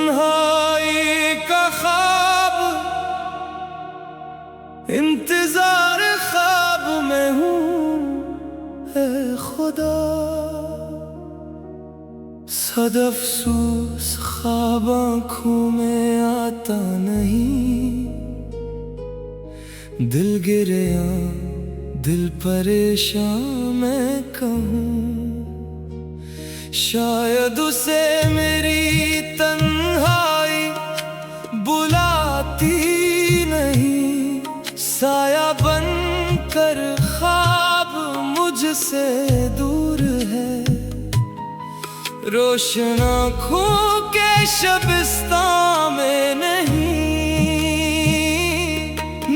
तन्हाई का ख्वाब, इंतजार ख्वाब में हूँ ऐ खुदा। सद अफसोस ख्वाब आँखों में आता नहीं, दिल गिरया दिल परेशान मैं कहूँ। शायद उसे मेरी तन्हाई बुलाती नहीं, साया बन कर ख्वाब मुझसे दूर है। रोशन आँखों के शबिस्तान में नहीं,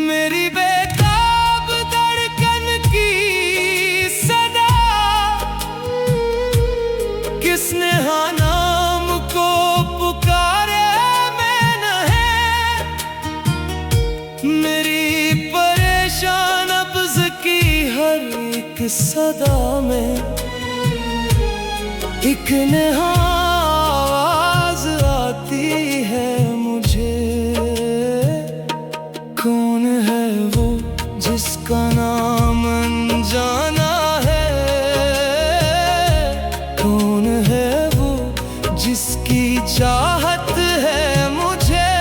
मेरी बेताब धड़कन की सदा। किसने हाँ नाम को पुकारे मैंने है, मेरी परेशान नब्ज़ की हर एक सदा में एक नेहा आवाज आती है मुझे। कौन है वो जिसका नाम अनजाना है, कौन है वो जिसकी चाहत है मुझे।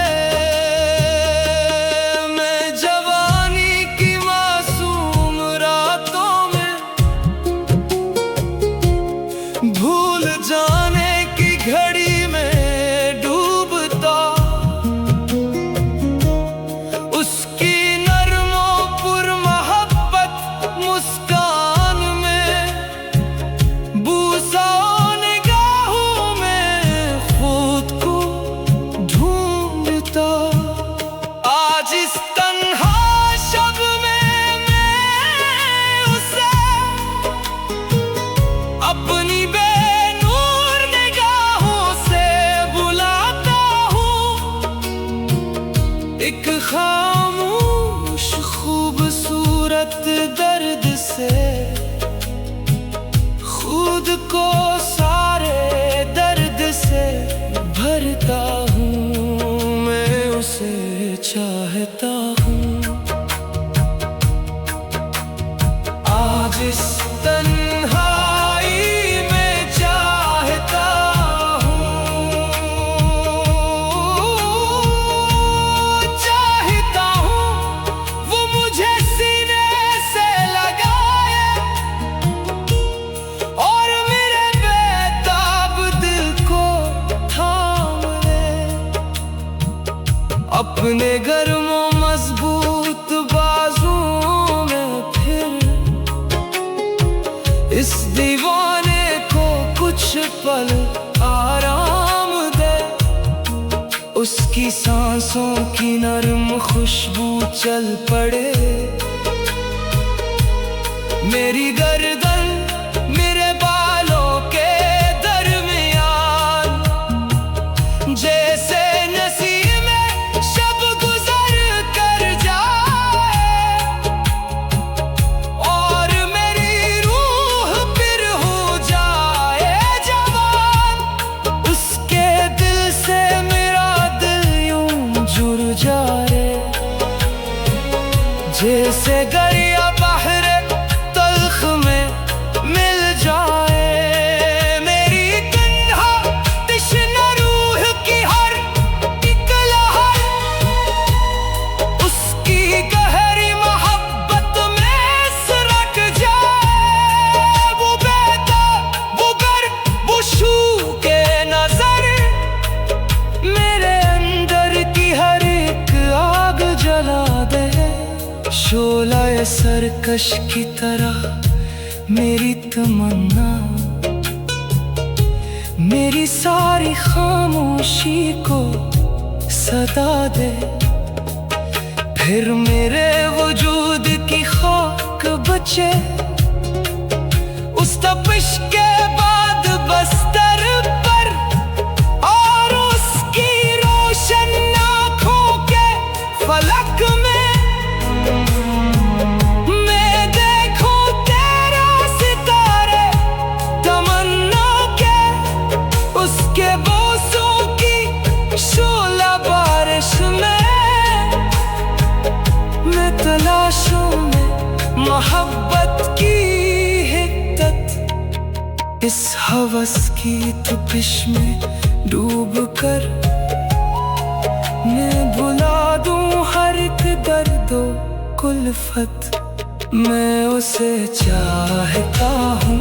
मैं जवानी की मासूम रातों में भूल जाने की घड़ी में डूबता, उसकी नरमो पुर मोहब्बत मुस्कान में बूसाओं निगाहों में खुद को ढूंढता। आज इस तन्हा शब में मैं उसे अपनी बेनूर निगाहों से बुलाता हूँ। एक खामोश खूबसूरत दर्द से खुद को सारे दर्द से भरता हूँ। मैं उसे चाहता हूँ। आज इस तन्हाई में चाहता हूँ, चाहता हूँ वो मुझे सीने से लगाए और मेरे बेताब दिल को थाम ले। अपने गर्मों मजबूत बाजुओं में फिर इस दीवाने को कुछ पल आराम दे। उसकी सांसों की नरम खुशबू चल पड़े, मेरी गर्दन मेरे बालों के दरमियान। जैसे नसीमे शब गुजर कर जाए और मेरी रूह फिर हो जाए जवान। उसके दिल से मेरा दिल यूं जुड़ जाए, जैसे गरिया बहरे तल्ख में मिल जाए। मेरी तन्हा तश्ना रूह की हर एक लहर उसकी गहरी मोहब्बत में सरक जाए। वो बेताब वो गर्म वो शू के नजर मेरे अंदर की हर एक आग जला दे। शोला ये सरकश की तरह मेरी तमन्ना, मेरी सारी खामोशी को सदा दे। फिर मेरे वजूद की खाक बचे उस तपिश के बाद बस्तर पर, और उसकी रोशन आँखों के फलक में मैं देखूं तेरा सितारे तमन्ना के। उसके बोसों की मोहब्बत की हिद्दत, इस हवस की तपिश में डूब कर मैं भुला दूं हर एक दर्दो कुल्फत। मैं उसे चाहता हूँ,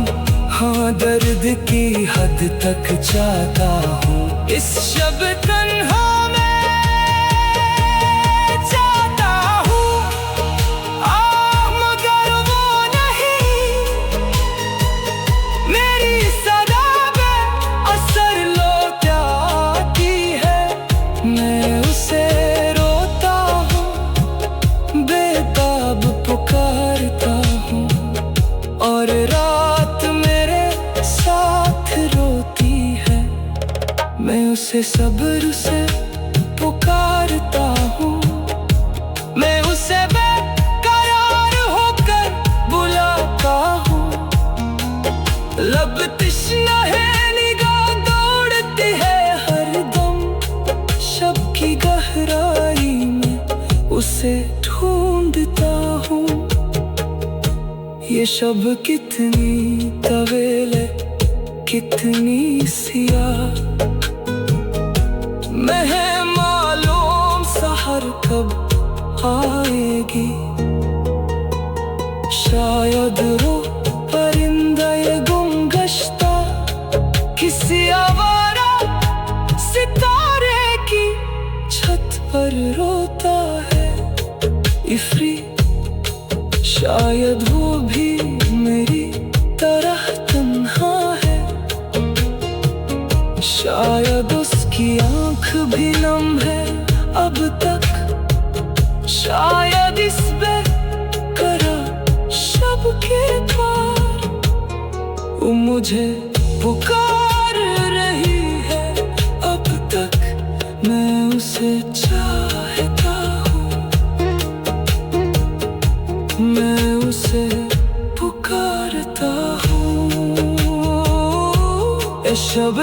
हाँ दर्द की हद तक चाहता हूँ। इस शब तन्हा में जाता हूँ, मगर वो नहीं मेरी सदा पे असर लौटाती है। मैं उसे रोता हूँ, बेताब पुकारता हूँ, और रात मेरे साथ रोती है। मैं उसे सब्र से पुकारता हूँ, मैं उसे बेकरार होकर बुलाता हूँ। लब तश्ना है, निगाह दौड़ती है हरदम, शब की गहराई में उसे ढूंढता हूँ। ये शब कितनी तवील है, कितनी सियाह, मैं है मालूम सहर कब आएगी। शायद वो परिंदा ये गुमगश्ता किसी आवारा सितारे की छत पर रोता है। इफ्री शायद वो भी मेरी तरह तन्हा है, शायद उसकी आँख भी नम है अब तक, शायद इस बेकरार शब के पार वो मुझे पुकार रही है अब तक। मैं उसे चाहता हूँ, मैं उसे पुकारता हूँ। शब